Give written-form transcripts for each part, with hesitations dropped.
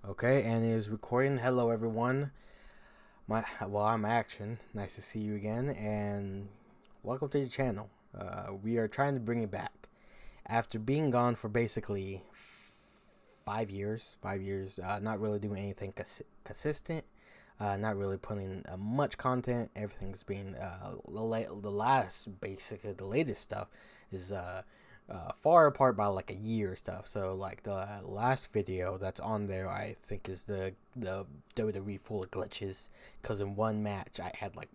Okay, and it is recording. Hello, everyone. I'm Action. Nice to see you again, and welcome to the channel. We are trying to bring it back after being gone for basically 5 years. 5 years, not really doing anything consistent. Not really putting much content. Everything's been the latest stuff is far apart by like a year or stuff. So like the last video that's on there, I think is the WWE full of glitches. Because in one match, I had like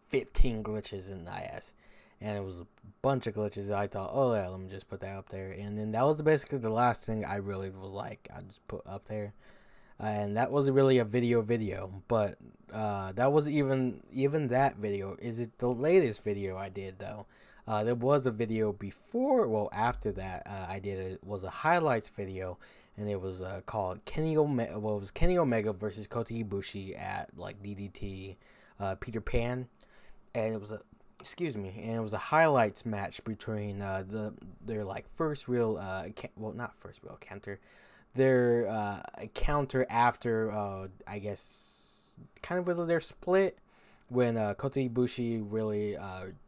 15 glitches in IS, and it was a bunch of glitches. I thought, oh yeah, let me just put that up there, and then that was basically the last thing I really was like, I just put up there. And that wasn't really a video, but that was even that video. Is it the latest video I did though? There was a video before, well, after that, I did it was a highlights video, and it was called Kenny Omega. Well, it was Kenny Omega versus Kota Ibushi at like DDT Peter Pan, and it was a excuse me, and it was a highlights match between their like first real not first real counter, their counter after I guess kind of whether they're split when Kota Ibushi really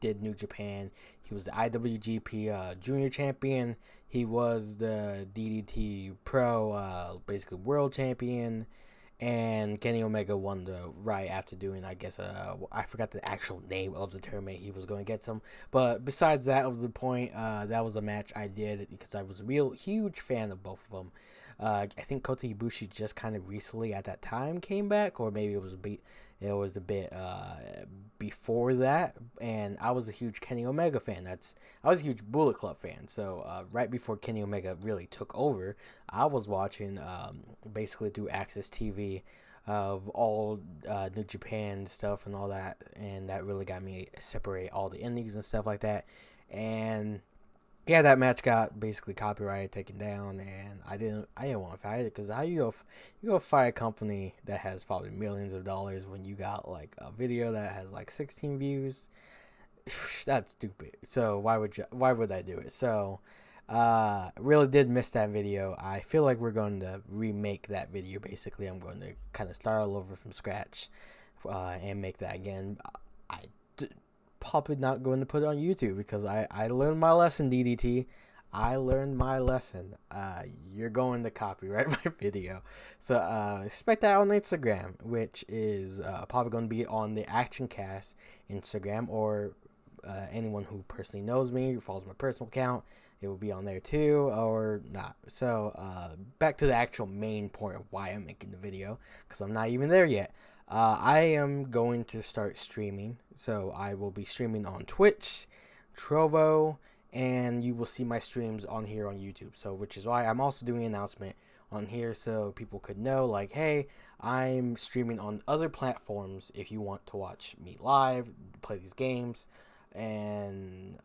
did New Japan. He was the IWGP Junior Champion. He was the DDT Pro basically World Champion. And Kenny Omega won the right after doing, I guess, I forgot the actual name of the tournament he was going to get some. But besides that, of the point, that was a match I did because I was a real huge fan of both of them. I think Kota Ibushi just kind of recently at that time came back, or maybe it was a bit before that. And I was a huge Kenny Omega fan. I was a huge Bullet Club fan. So right before Kenny Omega really took over, I was watching basically through Access TV of all New Japan stuff and all that, and that really got me separate all the indies and stuff like that. And yeah, that match got basically copyrighted, taken down, and I didn't want to fight it because how you go fight a company that has probably millions of dollars when you got like a video that has like 16 views? That's stupid. So why would I do it? So really did miss that video. I feel like we're going to remake that video. Basically, I'm going to kind of start all over from scratch and make that again. I probably not going to put it on YouTube because I learned my lesson, DDT. I learned my lesson. You're going to copyright my video. So expect that on Instagram, which is probably going to be on the Action Cast Instagram, or anyone who personally knows me, follows my personal account, it will be on there too, or not. So back to the actual main point of why I'm making the video, because I'm not even there yet. I am going to start streaming, so I will be streaming on Twitch, Trovo, and you will see my streams on here on YouTube. So, which is why I'm also doing an announcement on here so people could know, like, hey, I'm streaming on other platforms if you want to watch me live, play these games, and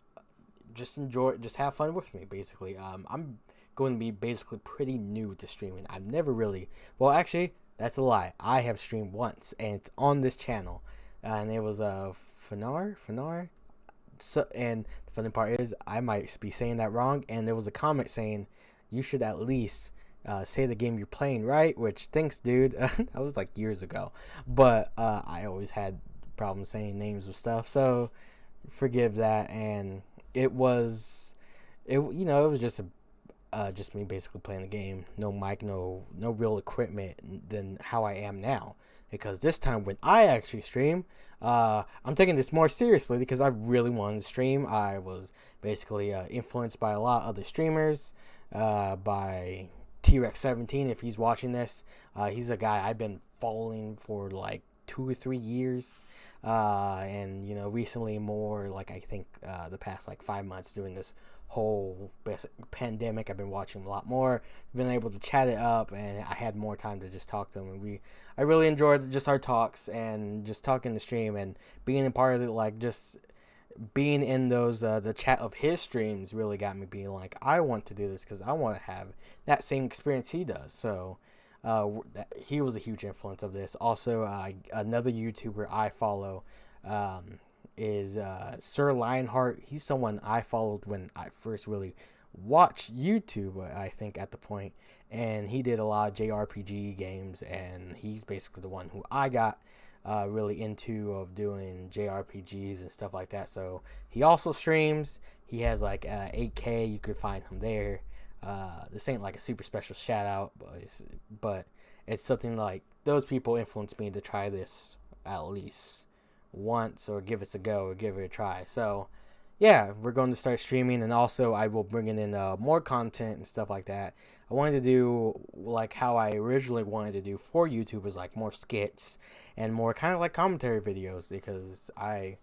just enjoy, just have fun with me, basically. I'm going to be basically pretty new to streaming. I've never really, well, actually, that's a lie. I have streamed once, and it's on this channel, and it was Fanar. So, and the funny part is, I might be saying that wrong. And there was a comment saying, "You should at least say the game you're playing right." Which, thanks, dude. That was like years ago, but I always had problems saying names of stuff, so forgive that. And it was just me basically playing the game. No mic, no real equipment than how I am now. Because this time when I actually stream, I'm taking this more seriously because I really wanted to stream. I was basically influenced by a lot of other streamers, by T-Rex17. If he's watching this, he's a guy I've been following for like 2 or 3 years. And recently more like, I think the past like 5 months during this whole pandemic, I've been watching a lot more, been able to chat it up, and I had more time to just talk to him. And I really enjoyed just our talks and just talking the stream and being a part of it. Like, just being in those the chat of his streams really got me being like, I want to do this because I want to have that same experience he does. So he was a huge influence of this. Also, another YouTuber I follow is Sir Lionheart. He's someone I followed when I first really watched YouTube, I think, at the point. and he did a lot of JRPG games, and he's basically the one who I got really into of doing JRPGs and stuff like that. So he also streams. He has like 8K. You could find him there. This ain't like a super special shout out, but it's something like those people influenced me to try this at least once, or give us a go, or give it a try. So yeah, we're going to start streaming, and also I will bring in more content and stuff like that. I wanted to do like how I originally wanted to do for YouTube, was like more skits and more kind of like commentary videos, because I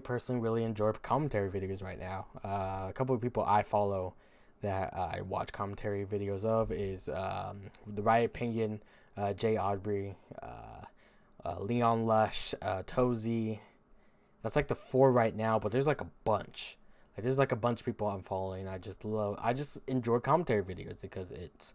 personally really enjoy commentary videos right now. A couple of people I follow that I watch commentary videos of is the Riot Penguin, Jay Audrey, Leon Lush, Tozy. That's like the 4 right now, but there's like a bunch. Like there's like a bunch of people I'm following. I just enjoy commentary videos, because it's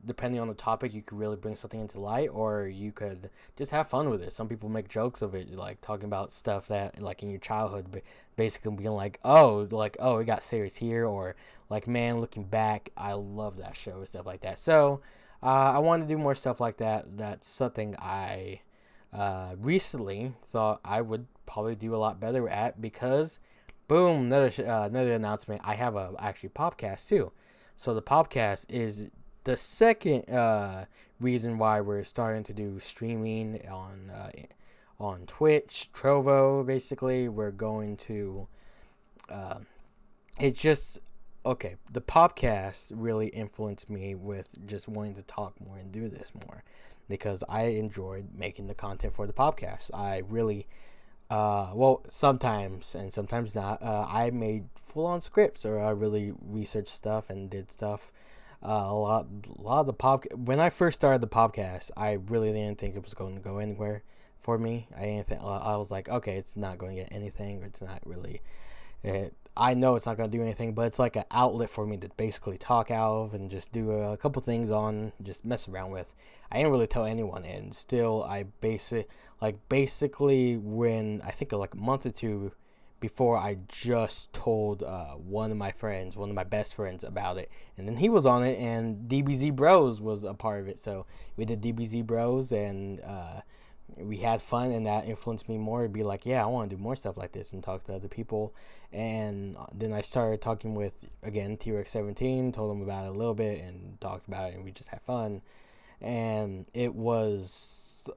depending on the topic, you could really bring something into light, or you could just have fun with it. Some people make jokes of it, like talking about stuff that like in your childhood, basically being like, oh, it got serious here, or like, man, looking back, I love that show and stuff like that. So I want to do more stuff like that. That's something I recently thought I would probably do a lot better at, because boom, another announcement. I have a actually podcast too. So the podcast is the second reason why we're starting to do streaming on Twitch, Trovo. Basically, we're going to it's just okay. The podcast really influenced me with just wanting to talk more and do this more, because I enjoyed making the content for the podcast. I really well, sometimes and sometimes not. I made full-on scripts, or I really researched stuff and did stuff. A lot of the when I first started the podcast, I really didn't think it was going to go anywhere for me. I was like, okay, it's not going to get anything. It's not really. I know it's not going to do anything, but it's like an outlet for me to basically talk out of and just do a couple things on, just mess around with. I didn't really tell anyone, and still I basically when I think like a month or two before, I just told one of my best friends about it, and then he was on it, and DBZ Bros was a part of it. So we did DBZ Bros, and we had fun, and that influenced me more to be like, yeah, I want to do more stuff like this and talk to other people. And then I started talking with, again, T-Rex17, told him about it a little bit and talked about it, and we just had fun. And it was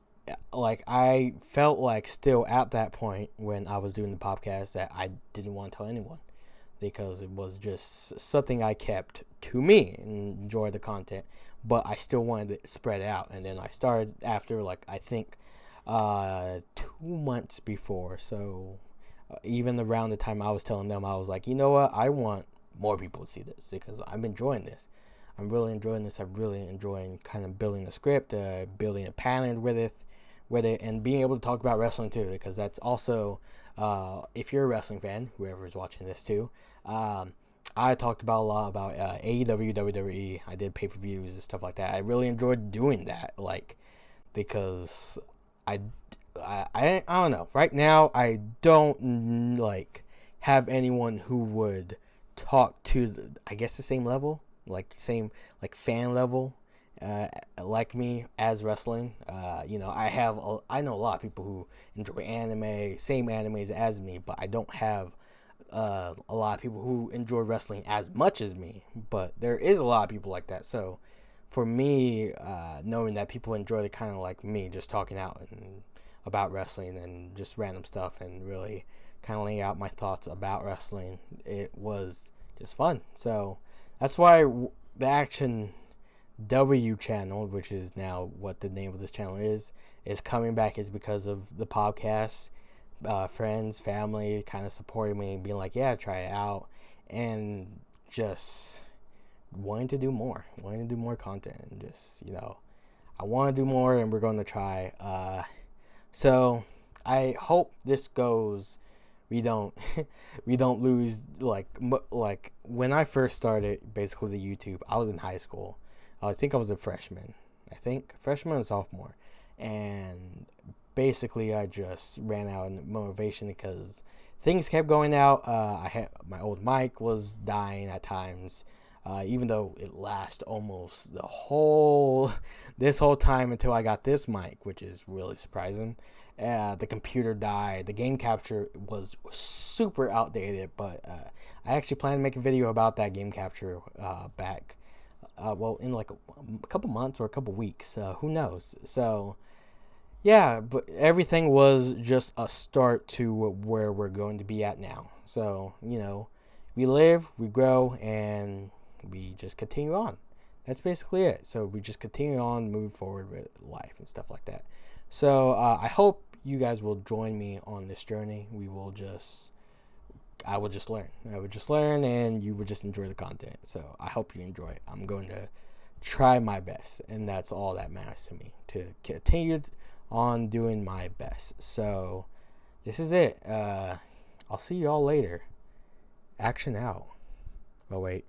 like, I felt like still at that point when I was doing the podcast that I didn't want to tell anyone, because it was just something I kept to me and enjoyed the content, but I still wanted it spread out. And then I started after, like, I think 2 months before. So even around the time I was telling them, I was like, you know what, I want more people to see this, because I'm enjoying this. I'm really enjoying this. I'm really enjoying kind of building the script, building a pattern with it, and being able to talk about wrestling too, because that's also, if you're a wrestling fan, whoever's watching this too, I talked about a lot about AEW, WWE. I did pay-per-views and stuff like that. I really enjoyed doing that, like, because I don't know. Right now, I don't like have anyone who would talk to, I guess, the same level, like same like fan level, like me as wrestling. You know, I know a lot of people who enjoy anime, same animes as me, but I don't have a lot of people who enjoy wrestling as much as me. But there is a lot of people like that. So for me, knowing that people enjoy it kind of like me, just talking out and about wrestling and just random stuff, and really kind of laying out my thoughts about wrestling, it was just fun. So that's why the Action W channel, which is now what the name of this channel is coming back, is because of the podcast. Friends, family kind of supporting me and being like, yeah, try it out, and just wanting to do more content, and just, you know, I want to do more, and we're going to try. So I hope this goes. We don't lose, like when I first started basically the YouTube, I was in high school. I think I was a freshman. Freshman and sophomore, and basically I just ran out of motivation because things kept going out. I had my old mic was dying at times. even though it lasts almost this whole time until I got this mic, which is really surprising. The computer died. The game capture was super outdated, but I actually plan to make a video about that game capture back, in like a couple months or a couple weeks. Who knows? So yeah, but everything was just a start to where we're going to be at now. So, we live, we grow, and we just continue on. That's basically it. So we just continue on moving forward with life and stuff like that. So I hope you guys will join me on this journey. I will just learn. I would just learn, and you would just enjoy the content. So I hope you enjoy it. I'm going to try my best, and that's all that matters to me, to continue on doing my best. So this is it. I'll see you all later. Action out. Oh, wait.